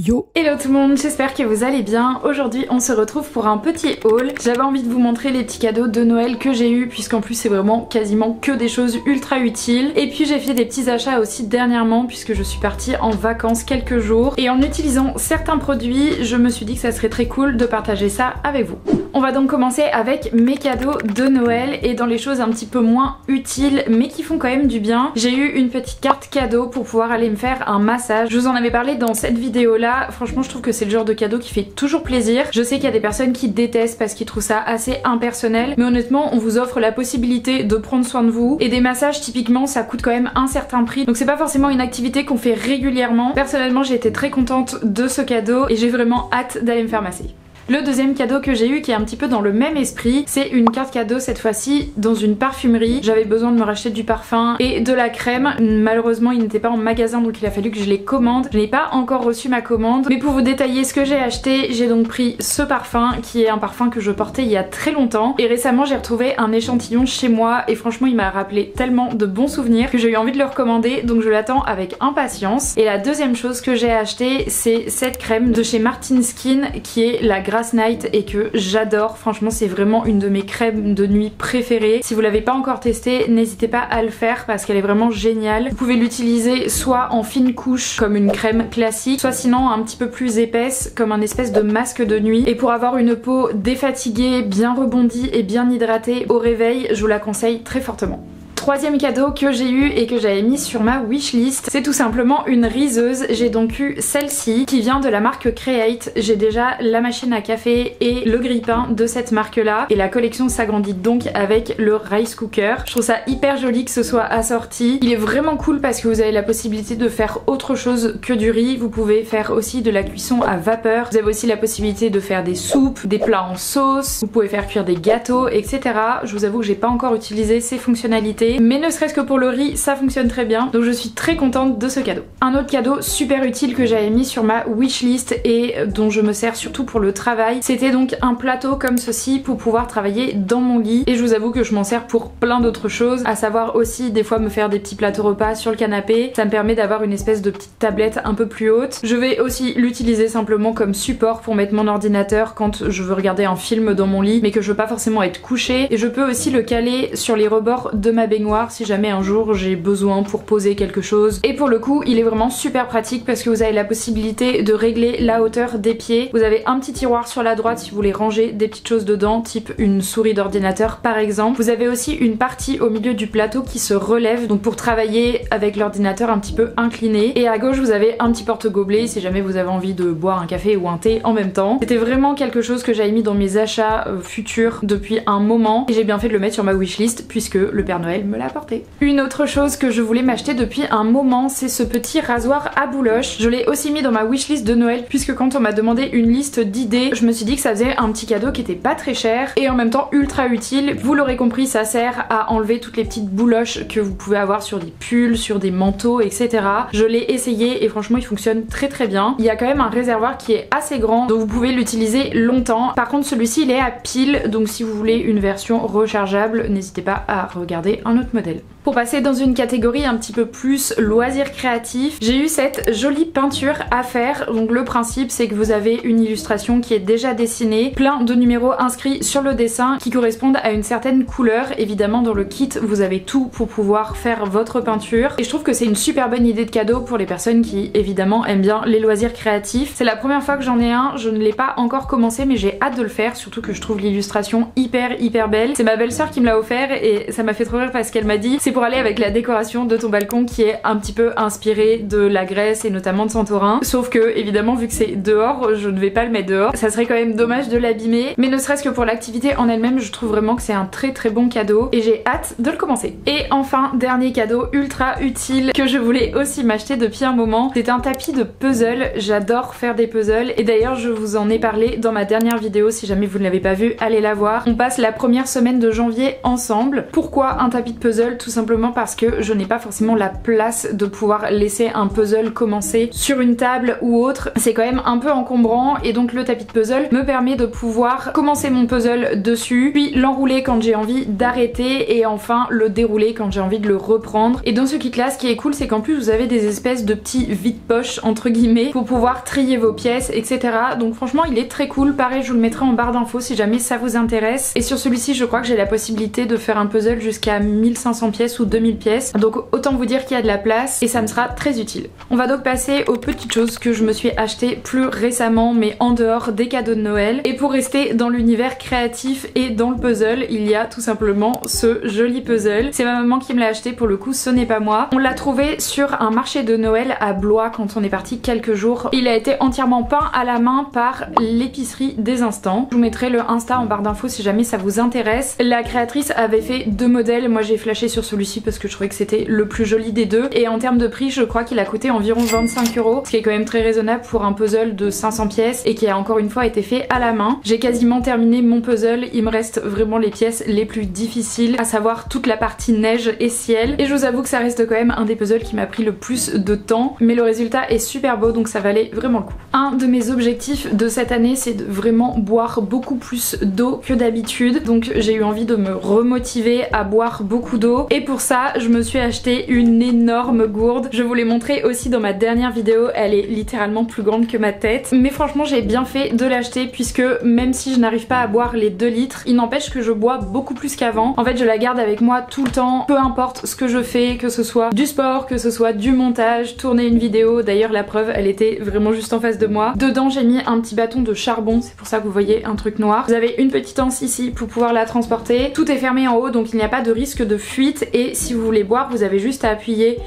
Yo! Hello tout le monde, j'espère que vous allez bien. Aujourd'hui on se retrouve pour un petit haul. J'avais envie de vous montrer les petits cadeaux de Noël que j'ai eu, puisqu'en plus c'est vraiment quasiment que des choses ultra utiles. Et puis j'ai fait des petits achats aussi dernièrement, puisque je suis partie en vacances quelques jours. Et en utilisant certains produits, je me suis dit que ça serait très cool de partager ça avec vous. On va donc commencer avec mes cadeaux de Noël, et dans les choses un petit peu moins utiles mais qui font quand même du bien, j'ai eu une petite carte cadeau pour pouvoir aller me faire un massage. Je vous en avais parlé dans cette vidéo là, franchement je trouve que c'est le genre de cadeau qui fait toujours plaisir. Je sais qu'il y a des personnes qui détestent parce qu'ils trouvent ça assez impersonnel, mais honnêtement on vous offre la possibilité de prendre soin de vous, et des massages typiquement ça coûte quand même un certain prix, donc c'est pas forcément une activité qu'on fait régulièrement. Personnellement j'ai été très contente de ce cadeau et j'ai vraiment hâte d'aller me faire masser. Le deuxième cadeau que j'ai eu, qui est un petit peu dans le même esprit, c'est une carte cadeau cette fois-ci dans une parfumerie. J'avais besoin de me racheter du parfum et de la crème. Malheureusement il n'était pas en magasin, donc il a fallu que je les commande. Je n'ai pas encore reçu ma commande, mais pour vous détailler ce que j'ai acheté, j'ai donc pris ce parfum qui est un parfum que je portais il y a très longtemps, et récemment j'ai retrouvé un échantillon chez moi et franchement il m'a rappelé tellement de bons souvenirs que j'ai eu envie de le recommander, donc je l'attends avec impatience. Et la deuxième chose que j'ai acheté, c'est cette crème de chez Martin Skin qui est la Grass Night et que j'adore. Franchement c'est vraiment une de mes crèmes de nuit préférées. Si vous l'avez pas encore testée, n'hésitez pas à le faire parce qu'elle est vraiment géniale. Vous pouvez l'utiliser soit en fine couche comme une crème classique, soit sinon un petit peu plus épaisse comme un espèce de masque de nuit. Et pour avoir une peau défatiguée, bien rebondie et bien hydratée au réveil, je vous la conseille très fortement. Troisième cadeau que j'ai eu et que j'avais mis sur ma wishlist, c'est tout simplement une riseuse. J'ai donc eu celle-ci qui vient de la marque Create. J'ai déjà la machine à café et le grille-pain de cette marque là, et la collection s'agrandit donc avec le rice cooker. Je trouve ça hyper joli que ce soit assorti. Il est vraiment cool parce que vous avez la possibilité de faire autre chose que du riz. Vous pouvez faire aussi de la cuisson à vapeur. Vous avez aussi la possibilité de faire des soupes, des plats en sauce. Vous pouvez faire cuire des gâteaux, etc. Je vous avoue que j'ai pas encore utilisé ces fonctionnalités, mais ne serait-ce que pour le riz ça fonctionne très bien, donc je suis très contente de ce cadeau. Un autre cadeau super utile que j'avais mis sur ma wishlist et dont je me sers surtout pour le travail, c'était donc un plateau comme ceci pour pouvoir travailler dans mon lit, et je vous avoue que je m'en sers pour plein d'autres choses, à savoir aussi des fois me faire des petits plateaux repas sur le canapé. Ça me permet d'avoir une espèce de petite tablette un peu plus haute. Je vais aussi l'utiliser simplement comme support pour mettre mon ordinateur quand je veux regarder un film dans mon lit mais que je veux pas forcément être couchée, et je peux aussi le caler sur les rebords de ma baignoire si jamais un jour j'ai besoin pour poser quelque chose. Et pour le coup il est vraiment super pratique parce que vous avez la possibilité de régler la hauteur des pieds. Vous avez un petit tiroir sur la droite si vous voulez ranger des petites choses dedans, type une souris d'ordinateur par exemple. Vous avez aussi une partie au milieu du plateau qui se relève, donc pour travailler avec l'ordinateur un petit peu incliné. Et à gauche vous avez un petit porte-gobelet si jamais vous avez envie de boire un café ou un thé en même temps. C'était vraiment quelque chose que j'avais mis dans mes achats futurs depuis un moment, et j'ai bien fait de le mettre sur ma wishlist puisque le Père Noël me l'a apporté. Une autre chose que je voulais m'acheter depuis un moment, c'est ce petit rasoir à bouloche. Je l'ai aussi mis dans ma wishlist de Noël puisque quand on m'a demandé une liste d'idées, je me suis dit que ça faisait un petit cadeau qui était pas très cher et en même temps ultra utile. Vous l'aurez compris, ça sert à enlever toutes les petites bouloches que vous pouvez avoir sur des pulls, sur des manteaux, etc. Je l'ai essayé et franchement il fonctionne très très bien. Il y a quand même un réservoir qui est assez grand, donc vous pouvez l'utiliser longtemps. Par contre celui-ci il est à pile, donc si vous voulez une version rechargeable, n'hésitez pas à regarder un autre modèle. Pour passer dans une catégorie un petit peu plus loisirs créatifs, j'ai eu cette jolie peinture à faire. Donc le principe c'est que vous avez une illustration qui est déjà dessinée, plein de numéros inscrits sur le dessin qui correspondent à une certaine couleur. Évidemment dans le kit vous avez tout pour pouvoir faire votre peinture, et je trouve que c'est une super bonne idée de cadeau pour les personnes qui évidemment aiment bien les loisirs créatifs. C'est la première fois que j'en ai un, je ne l'ai pas encore commencé mais j'ai hâte de le faire, surtout que je trouve l'illustration hyper belle. C'est ma belle-sœur qui me l'a offert et ça m'a fait trop rire parce qu'elle m'a dit c'est pour aller avec la décoration de ton balcon qui est un petit peu inspirée de la Grèce et notamment de Santorin. Sauf que évidemment vu que c'est dehors, je ne vais pas le mettre dehors. Ça serait quand même dommage de l'abîmer, mais ne serait-ce que pour l'activité en elle-même, je trouve vraiment que c'est un très bon cadeau et j'ai hâte de le commencer. Et enfin, dernier cadeau ultra utile que je voulais aussi m'acheter depuis un moment, c'est un tapis de puzzle. J'adore faire des puzzles et d'ailleurs je vous en ai parlé dans ma dernière vidéo, si jamais vous ne l'avez pas vue, allez la voir. On passe la première semaine de janvier ensemble. Pourquoi un tapis de puzzle? Tout simplement simplement parce que je n'ai pas forcément la place de pouvoir laisser un puzzle commencer sur une table ou autre. C'est quand même un peu encombrant et donc le tapis de puzzle me permet de pouvoir commencer mon puzzle dessus, puis l'enrouler quand j'ai envie d'arrêter et enfin le dérouler quand j'ai envie de le reprendre. Et dans ce kit là, ce qui est cool, c'est qu'en plus vous avez des espèces de petits vide-poche entre guillemets pour pouvoir trier vos pièces, etc. Donc franchement il est très cool. Pareil, je vous le mettrai en barre d'infos si jamais ça vous intéresse. Et sur celui-ci je crois que j'ai la possibilité de faire un puzzle jusqu'à 1500 pièces ou 2000 pièces, donc autant vous dire qu'il y a de la place et ça me sera très utile. On va donc passer aux petites choses que je me suis achetées plus récemment mais en dehors des cadeaux de Noël. Et pour rester dans l'univers créatif et dans le puzzle, il y a tout simplement ce joli puzzle. C'est ma maman qui me l'a acheté, pour le coup ce n'est pas moi. On l'a trouvé sur un marché de Noël à Blois quand on est parti quelques jours. Il a été entièrement peint à la main par l'épicerie des Instants. Je vous mettrai le Insta en barre d'infos si jamais ça vous intéresse. La créatrice avait fait 2 modèles, moi j'ai flashé sur celui-ci parce que je trouvais que c'était le plus joli des deux. Et en termes de prix, je crois qu'il a coûté environ 25 €, ce qui est quand même très raisonnable pour un puzzle de 500 pièces et qui a encore une fois été fait à la main. J'ai quasiment terminé mon puzzle, il me reste vraiment les pièces les plus difficiles, à savoir toute la partie neige et ciel. Et je vous avoue que ça reste quand même un des puzzles qui m'a pris le plus de temps, mais le résultat est super beau donc ça valait vraiment le coup. Un de mes objectifs de cette année, c'est de vraiment boire beaucoup plus d'eau que d'habitude, donc j'ai eu envie de me remotiver à boire beaucoup d'eau et pour ça je me suis acheté une énorme gourde. Je vous l'ai montré aussi dans ma dernière vidéo, elle est littéralement plus grande que ma tête, mais franchement j'ai bien fait de l'acheter puisque même si je n'arrive pas à boire les 2 litres, il n'empêche que je bois beaucoup plus qu'avant. En fait je la garde avec moi tout le temps, peu importe ce que je fais, que ce soit du sport, que ce soit du montage, tourner une vidéo. D'ailleurs la preuve, elle était vraiment juste en face de moi. Dedans j'ai mis un petit bâton de charbon, c'est pour ça que vous voyez un truc noir. Vous avez une petite anse ici pour pouvoir la transporter. Tout est fermé en haut donc il n'y a pas de risque de fuite et si vous voulez boire vous avez juste à appuyer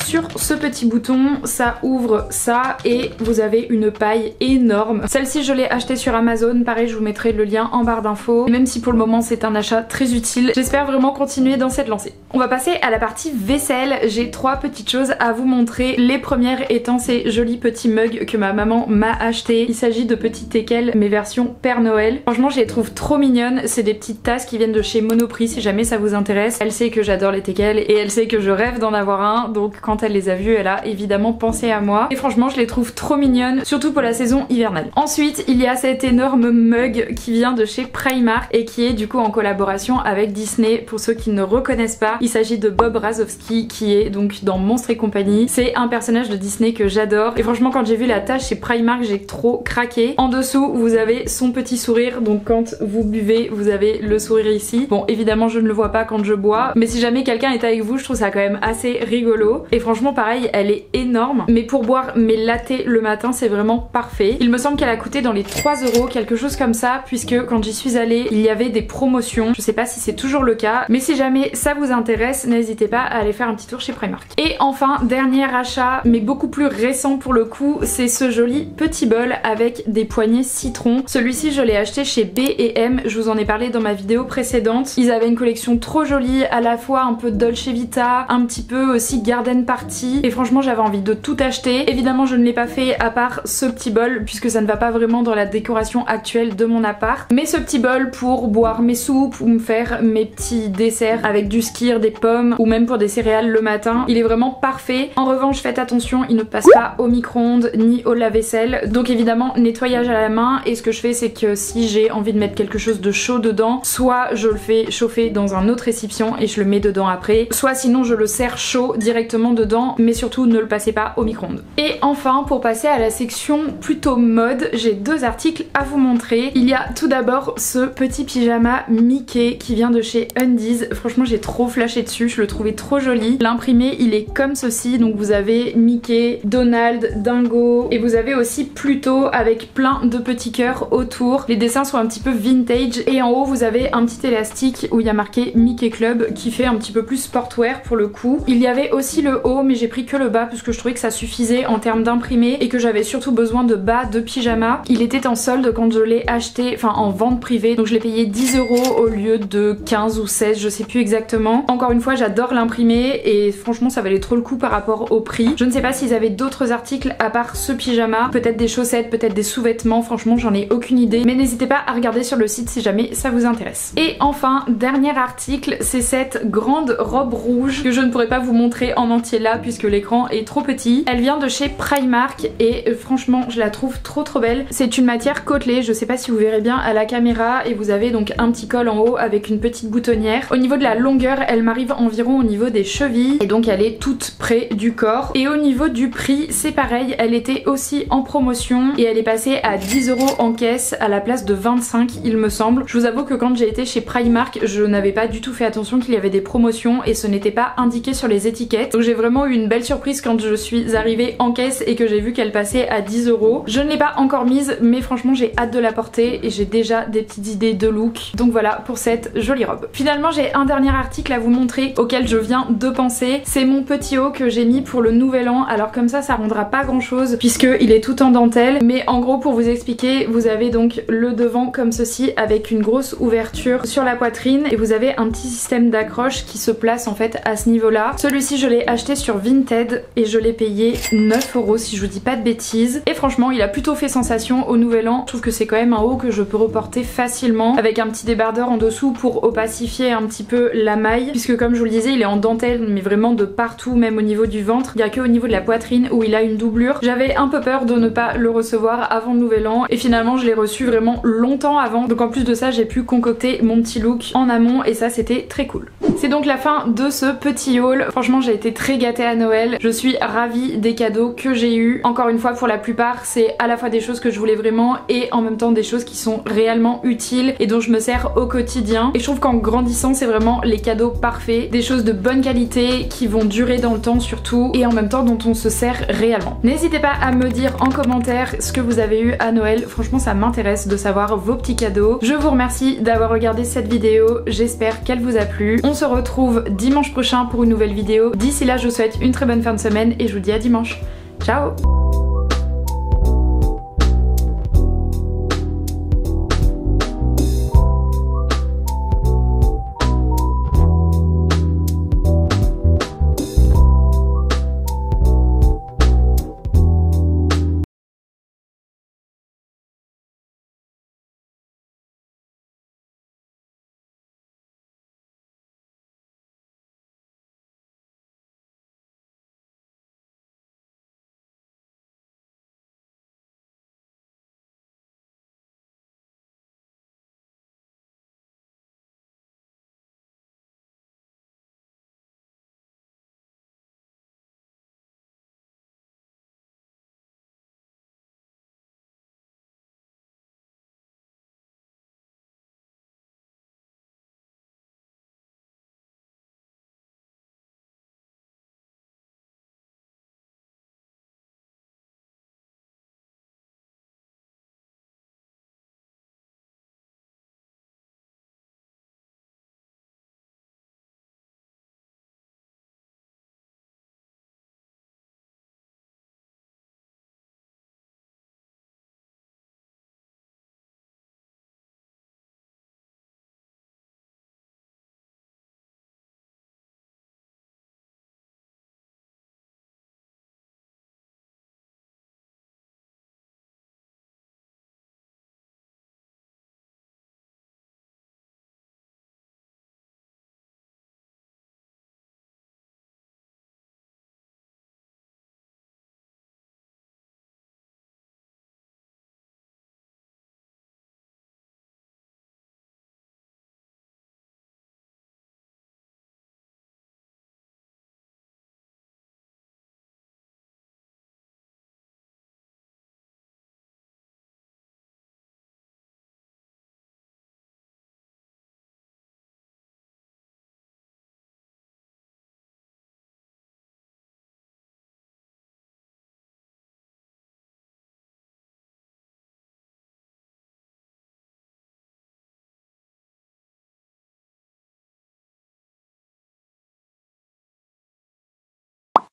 sur ce petit bouton, ça ouvre ça et vous avez une paille énorme. Celle-ci je l'ai achetée sur Amazon, pareil je vous mettrai le lien en barre d'infos, même si pour le moment c'est un achat très utile. J'espère vraiment continuer dans cette lancée. On va passer à la partie vaisselle. J'ai 3 petites choses à vous montrer. Les premières étant ces jolis petits mugs que ma maman m'a acheté. Il s'agit de petits teckels mais version Père Noël. Franchement je les trouve trop mignonnes. C'est des petites tasses qui viennent de chez Monoprix si jamais ça vous intéresse. Elle sait que j'adore les teckels et elle sait que je rêve d'en avoir un, donc quand elle les a vus, elle a évidemment pensé à moi. Et franchement je les trouve trop mignonnes, surtout pour la saison hivernale. Ensuite il y a cet énorme mug qui vient de chez Primark et qui est du coup en collaboration avec Disney. Pour ceux qui ne reconnaissent pas, il s'agit de Bob Razowski qui est donc dans Monstres et compagnie. C'est un personnage de Disney que j'adore et franchement quand j'ai vu la tache chez Primark j'ai trop craqué. En dessous vous avez son petit sourire, donc quand vous buvez vous avez le sourire ici. Bon évidemment je ne le vois pas quand je bois, mais si jamais quelqu'un est avec vous je trouve ça quand même assez rigolo. Et franchement pareil elle est énorme, mais pour boire mes lattés le matin c'est vraiment parfait. Il me semble qu'elle a coûté dans les 3 €, quelque chose comme ça, puisque quand j'y suis allée il y avait des promotions. Je sais pas si c'est toujours le cas, mais si jamais ça vous intéresse n'hésitez pas à aller faire un petit tour chez Primark. Et enfin dernier achat, mais beaucoup plus récent pour le coup, c'est ce joli petit bol avec des poignées citron. Celui-ci je l'ai acheté chez B&M, je vous en ai parlé dans ma vidéo précédente. Ils avaient une collection trop jolie, à la fois un peu Dolce Vita, un petit peu aussi Garden Party, et franchement j'avais envie de tout acheter. Évidemment je ne l'ai pas fait à part ce petit bol puisque ça ne va pas vraiment dans la décoration actuelle de mon appart, mais ce petit bol pour boire mes soupes ou me faire mes petits desserts avec du skyr, des pommes ou même pour des céréales le matin, il est vraiment parfait. En revanche faites attention, il ne passe pas au micro-ondes ni au lave-vaisselle, donc évidemment nettoyage à la main. Et ce que je fais c'est que si j'ai envie de mettre quelque chose de chaud dedans, soit je le fais chauffer dans un autre récipient et je le mets dedans après, soit sinon je le sers chaud directement dedans, mais surtout ne le passez pas au micro-ondes. Et enfin pour passer à la section plutôt mode, j'ai 2 articles à vous montrer. Il y a tout d'abord ce petit pyjama Mickey qui vient de chez Undies. Franchement j'ai trop flashé dessus, je le trouvais trop joli. L'imprimé il est comme ceci, donc vous avez Mickey, Donald, Dingo et vous avez aussi Pluto avec plein de petits cœurs autour. Les dessins sont un petit peu vintage et en haut vous avez un petit élastique où il y a marqué Mickey Club qui fait un petit peu plus sportwear pour le coup. Il y avait aussi le haut mais j'ai pris que le bas parce que je trouvais que ça suffisait en termes d'imprimé et que j'avais surtout besoin de bas de pyjama. Il était en solde quand je l'ai acheté, enfin en vente privée, donc je l'ai payé 10 € au lieu de 15 ou 16, je sais plus exactement. Encore une fois, j'adore l'imprimé et franchement ça valait trop le coup par rapport au prix. Je ne sais pas s'ils avaient d'autres articles à part ce pyjama, peut-être des chaussettes, peut-être des sous-vêtements, franchement j'en ai aucune idée, mais n'hésitez pas à regarder sur le site si jamais ça vous intéresse. Et enfin, dernier article, c'est cette grande robe rouge que je ne pourrais pas vous montrer en entier là puisque l'écran est trop petit. Elle vient de chez Primark et franchement je la trouve trop belle. C'est une matière côtelée, je sais pas si vous verrez bien à la caméra, et vous avez donc un petit col en haut avec une petite boutonnière. Au niveau de la longueur, elle m'arrive environ au niveau des chevilles et donc elle est toute près du corps. Et au niveau du prix, c'est pareil, elle était aussi en promotion et elle est passée à 10 € en caisse à la place de 25 il me semble. Je vous avoue que quand j'ai été chez Primark, je n'avais pas du tout fait attention qu'il y avait des promotions et ce n'était pas indiqué sur les étiquettes. Donc j'ai vraiment eu une belle surprise quand je suis arrivée en caisse et que j'ai vu qu'elle passait à 10 €. Je ne l'ai pas encore mise mais franchement j'ai hâte de la porter et j'ai déjà des petites idées de look. Donc voilà pour cette jolie robe. Finalement j'ai un dernier article à vous montrer auquel je viens de penser. C'est mon petit haut que j'ai mis pour le nouvel an. Alors comme ça rendra pas grand chose puisque il est tout en dentelle, mais en gros pour vous expliquer, vous avez donc le devant comme ceci avec une grosse ouverture sur la poitrine et vous avez un petit système d'accroche qui se place en fait à ce niveau là. Celui-ci je l'ai acheté sur Vinted et je l'ai payé 9 € si je vous dis pas de bêtises, et franchement il a plutôt fait sensation au nouvel an. Je trouve que c'est quand même un haut que je peux reporter facilement avec un petit débardeur en dessous pour opacifier un petit peu la maille, puisque comme je vous le disais il est en dentelle mais vraiment de partout, même au niveau du ventre. Il n'y a que au niveau de la poitrine où il a une doublure. J'avais un peu peur de ne pas le recevoir avant le nouvel an et finalement je l'ai reçu vraiment longtemps avant, donc en plus de ça j'ai pu concocter mon petit look en amont et ça c'était très cool. C'est donc la fin de ce petit haul. Franchement j'ai été très gâtée à Noël, je suis ravie des cadeaux que j'ai eu. Encore une fois pour la plupart c'est à la fois des choses que je voulais vraiment et en même temps des choses qui sont réellement utiles et dont je me sers au quotidien, et je trouve qu'en grandissant c'est vraiment les cadeaux parfaits, des choses de bonne qualité qui vont durer dans le temps surtout et en même temps dont on se sert réellement. N'hésitez pas à me dire en commentaire ce que vous avez eu à Noël, franchement ça m'intéresse de savoir vos petits cadeaux. Je vous remercie d'avoir regardé cette vidéo, j'espère qu'elle vous a plu. On se retrouve dimanche prochain pour une nouvelle vidéo. D'ici là je vous souhaite une très bonne fin de semaine et je vous dis à dimanche. Ciao!